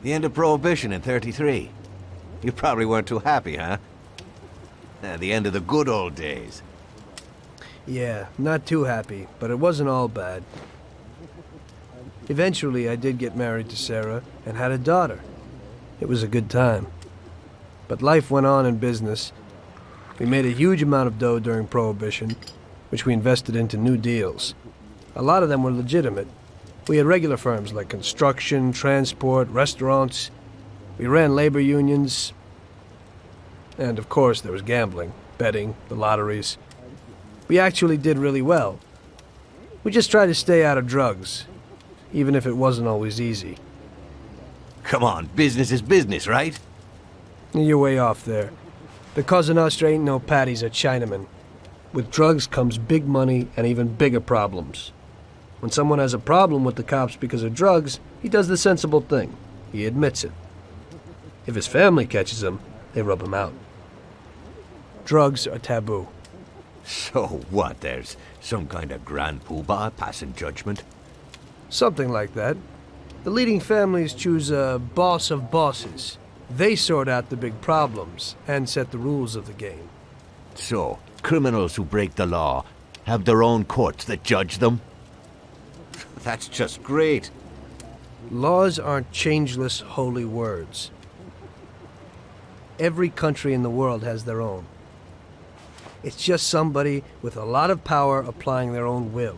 The end of Prohibition in '33. You probably weren't too happy, huh? The end of the good old days. Yeah, not too happy, but it wasn't all bad. Eventually, I did get married to Sarah and had a daughter. It was a good time. But life went on in business. We made a huge amount of dough during Prohibition, which we invested into new deals. A lot of them were legitimate. We had regular firms like construction, transport, restaurants. We ran labor unions. And of course, there was gambling, betting, the lotteries. We actually did really well. We just tried to stay out of drugs, even if it wasn't always easy. Come on, business is business, right? You're way off there. The Cosa Nostra ain't no patties or Chinamen. With drugs comes big money and even bigger problems. When someone has a problem with the cops because of drugs, he does the sensible thing. He admits it. If his family catches him, they rub him out. Drugs are taboo. So what, there's some kind of grand poobah passing judgment? Something like that. The leading families choose a boss of bosses. They sort out the big problems and set the rules of the game. So, criminals who break the law have their own courts that judge them? That's just great. Laws aren't changeless holy words. Every country in the world has their own. It's just somebody with a lot of power applying their own will.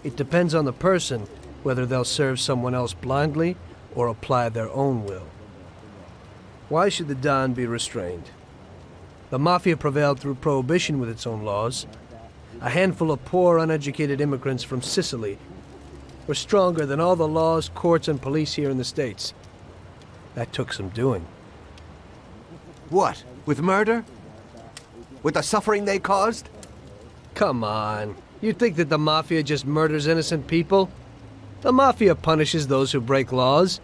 It depends on the person whether they'll serve someone else blindly or apply their own will. Why should the Don be restrained? The Mafia prevailed through Prohibition with its own laws. A handful of poor, uneducated immigrants from Sicily were stronger than all the laws, courts, and police here in the States. That took some doing. What? With murder? With the suffering they caused? Come on. You think that the Mafia just murders innocent people? The Mafia punishes those who break laws.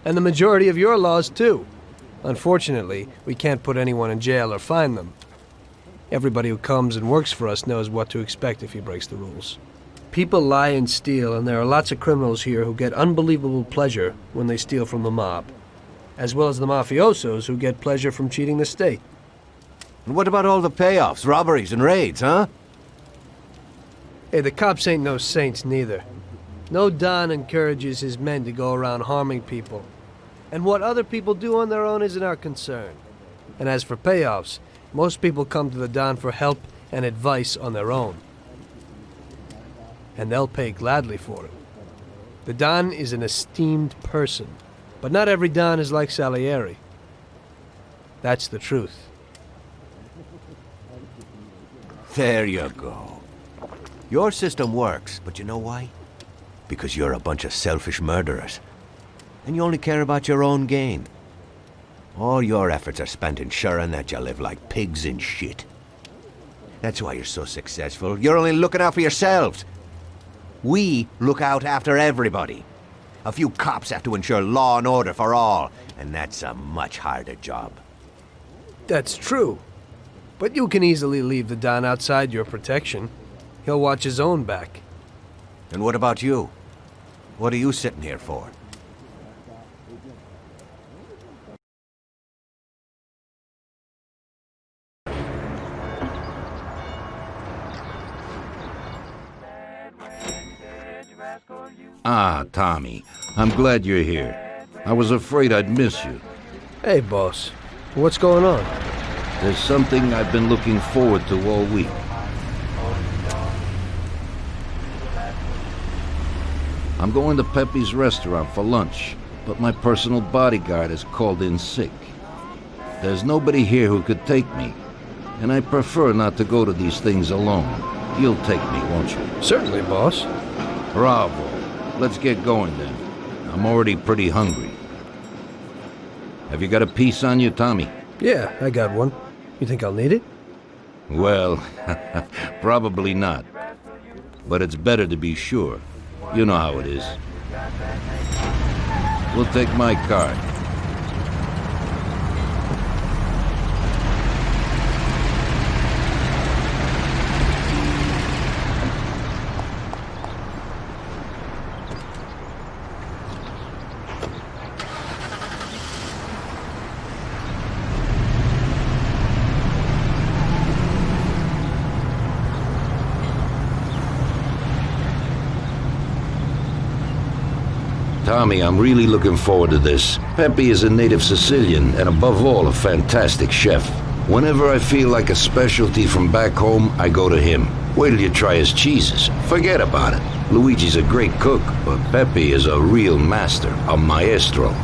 And the majority of your laws, too. Unfortunately, we can't put anyone in jail or fine them. Everybody who comes and works for us knows what to expect if he breaks the rules. People lie and steal, and there are lots of criminals here who get unbelievable pleasure when they steal from the mob, as well as the mafiosos who get pleasure from cheating the state. And what about all the payoffs, robberies, and raids, huh? Hey, the cops ain't no saints neither. No Don encourages his men to go around harming people. And what other people do on their own isn't our concern. And as for payoffs, most people come to the Don for help and advice on their own. And they'll pay gladly for it. The Don is an esteemed person, but not every Don is like Salieri. That's the truth. There you go. Your system works, but you know why? Because you're a bunch of selfish murderers. And you only care about your own gain. All your efforts are spent ensuring that you live like pigs in shit. That's why you're so successful. You're only looking out for yourselves. We look out after everybody. A few cops have to ensure law and order for all, and that's a much harder job. That's true. But you can easily leave the Don outside your protection. He'll watch his own back. And what about you? What are you sitting here for? Ah, Tommy. I'm glad you're here. I was afraid I'd miss you. Hey, boss. What's going on? There's something I've been looking forward to all week. I'm going to Pepe's restaurant for lunch, but my personal bodyguard has called in sick. There's nobody here who could take me, and I prefer not to go to these things alone. You'll take me, won't you? Certainly, boss. Bravo. Let's get going then. I'm already pretty hungry. Have you got a piece on you, Tommy? Yeah, I got one. You think I'll need it? Well, probably not. But it's better to be sure. You know how it is. We'll take my card. Tommy, I'm really looking forward to this. Pepe is a native Sicilian and above all a fantastic chef. Whenever I feel like a specialty from back home, I go to him. Wait till you try his cheeses. Forget about it. Luigi's a great cook, but Pepe is a real master, a maestro.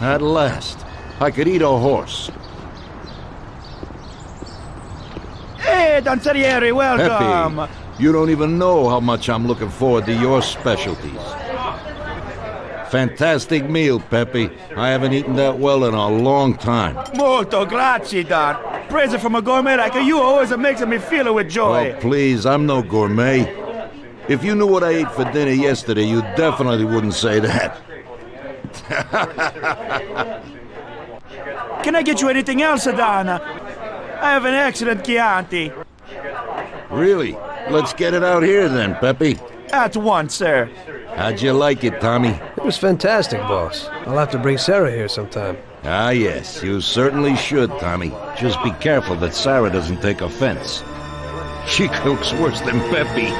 At last, I could eat a horse. Hey, Danzerieri, welcome! Pepe, you don't even know how much I'm looking forward to your specialties. Fantastic meal, Pepe. I haven't eaten that well in a long time. Molto grazie, Don. Praise from a gourmet like you always makes me feel it with joy. Oh, please, I'm no gourmet. If you knew what I ate for dinner yesterday, you definitely wouldn't say that. Can I get you anything else, Don? I have an excellent Chianti. Really? Let's get it out here then, Pepe. At once, sir. How'd you like it, Tommy? It was fantastic, boss. I'll have to bring Sarah here sometime. Ah, yes, you certainly should, Tommy. Just be careful that Sarah doesn't take offense. She cooks worse than Pepe.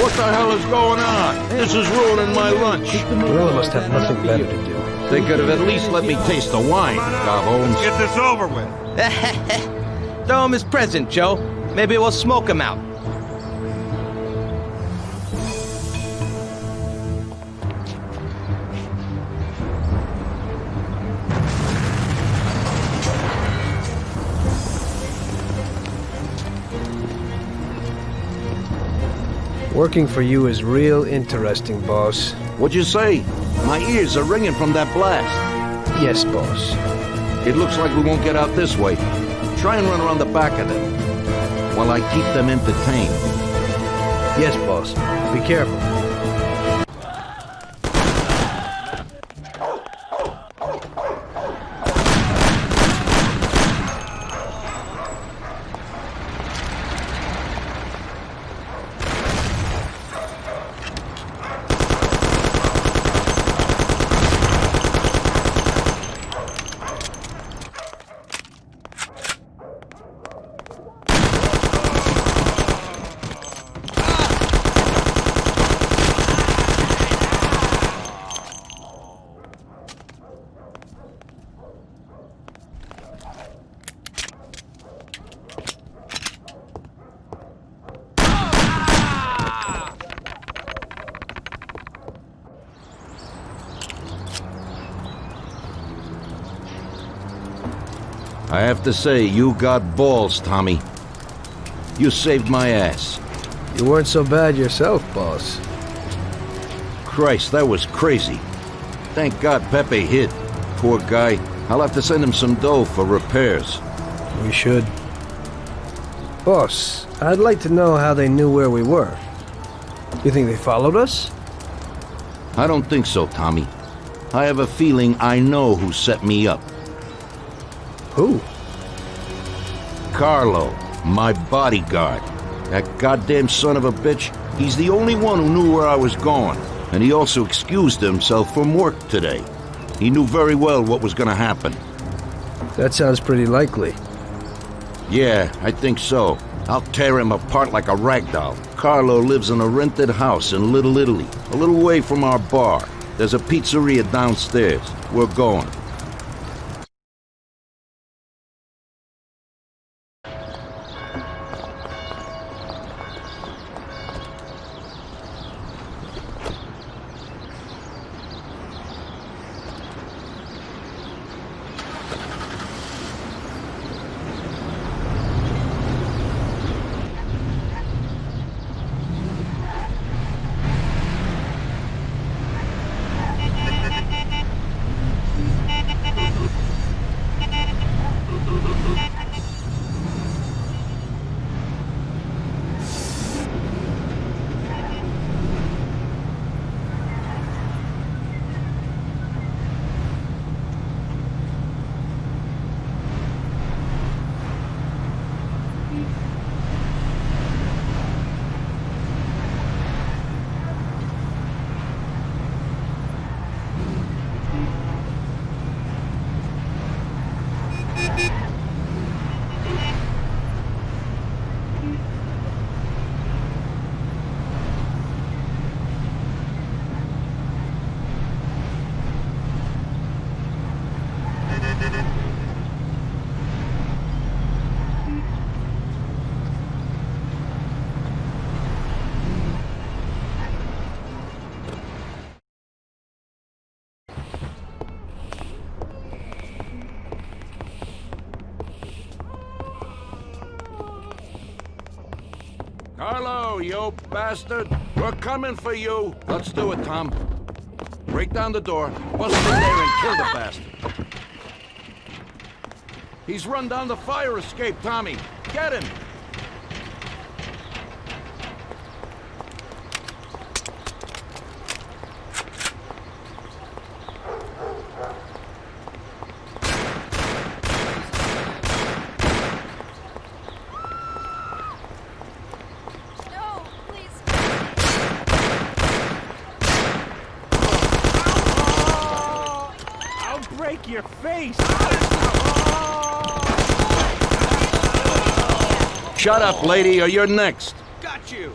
What the hell is going on? This is ruining my lunch. Gorilla must have nothing better to do. They could have at least let me taste the wine, Bob Holmes. Get this over with. Throw him his present, Joe. Maybe we'll smoke him out. Working for you is real interesting, boss. What'd you say? My ears are ringing from that blast. Yes, boss. It looks like we won't get out this way. Try and run around the back of them while I keep them entertained. Yes, boss. Be careful. I have to say, you got balls, Tommy. You saved my ass. You weren't so bad yourself, boss. Christ, that was crazy. Thank God Pepe hid. Poor guy. I'll have to send him some dough for repairs. We should. Boss, I'd like to know how they knew where we were. You think they followed us? I don't think so, Tommy. I have a feeling I know who set me up. Who? Carlo, my bodyguard. That goddamn son of a bitch. He's the only one who knew where I was going, and he also excused himself from work today. He knew very well what was gonna happen. That sounds pretty likely. Yeah, I think so. I'll tear him apart like a rag doll. Carlo lives in a rented house in Little Italy, a little way from our bar. There's a pizzeria downstairs. We're going. Carlo, you bastard! We're coming for you! Let's do it, Tom. Break down the door, bust in there and kill the bastard. He's run down the fire escape, Tommy. Get him! Break your face! Shut up, lady, or you're next. Got you!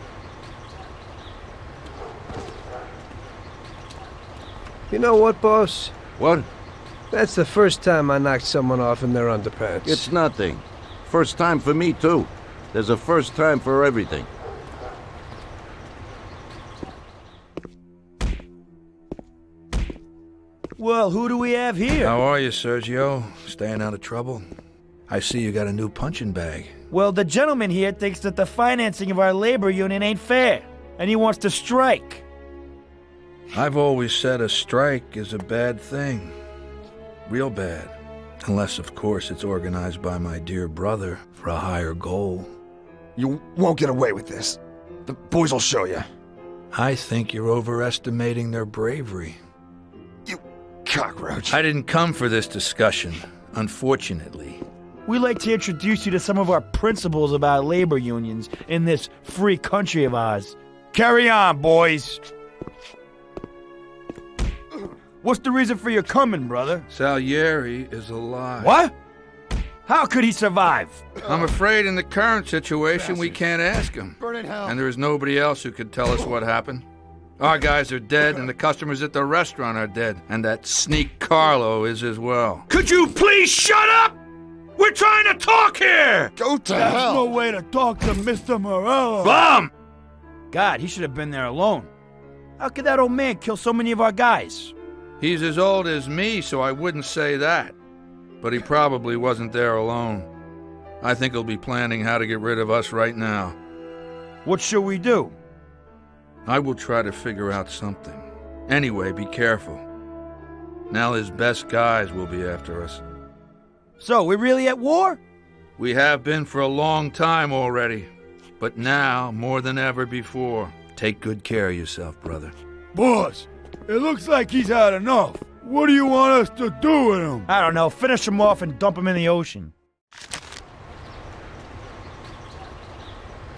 You know what, boss? What? That's the first time I knocked someone off in their underpants. It's nothing. First time for me, too. There's a first time for everything. Well, who do we have here? How are you, Sergio? Staying out of trouble? I see you got a new punching bag. Well, the gentleman here thinks that the financing of our labor union ain't fair, and he wants to strike. I've always said a strike is a bad thing. Real bad. Unless, of course, it's organized by my dear brother for a higher goal. You won't get away with this. The boys will show you. I think you're overestimating their bravery. You cockroach. I didn't come for this discussion, unfortunately. We'd like to introduce you to some of our principles about labor unions in this free country of ours. Carry on, boys. What's the reason for your coming, brother? Salieri is alive. What? How could he survive? I'm afraid in the current situation we can't ask him. Burn in hell. And there is nobody else who could tell us what happened. Our guys are dead, and the customers at the restaurant are dead. And that sneak Carlo is as well. Could you please shut up? We're trying to talk here! Go to There's hell. no way to talk to Mr. Morello. Bum! God, he should have been there alone. How could that old man kill so many of our guys? He's as old as me, so I wouldn't say that. But he probably wasn't there alone. I think he'll be planning how to get rid of us right now. What should we do? I will try to figure out something. Anyway, be careful. Now his best guys will be after us. So, we're really at war? We have been for a long time already. But now, more than ever before, take good care of yourself, brother. Boss, it looks like he's had enough. What do you want us to do with him? I don't know. Finish him off and dump him in the ocean.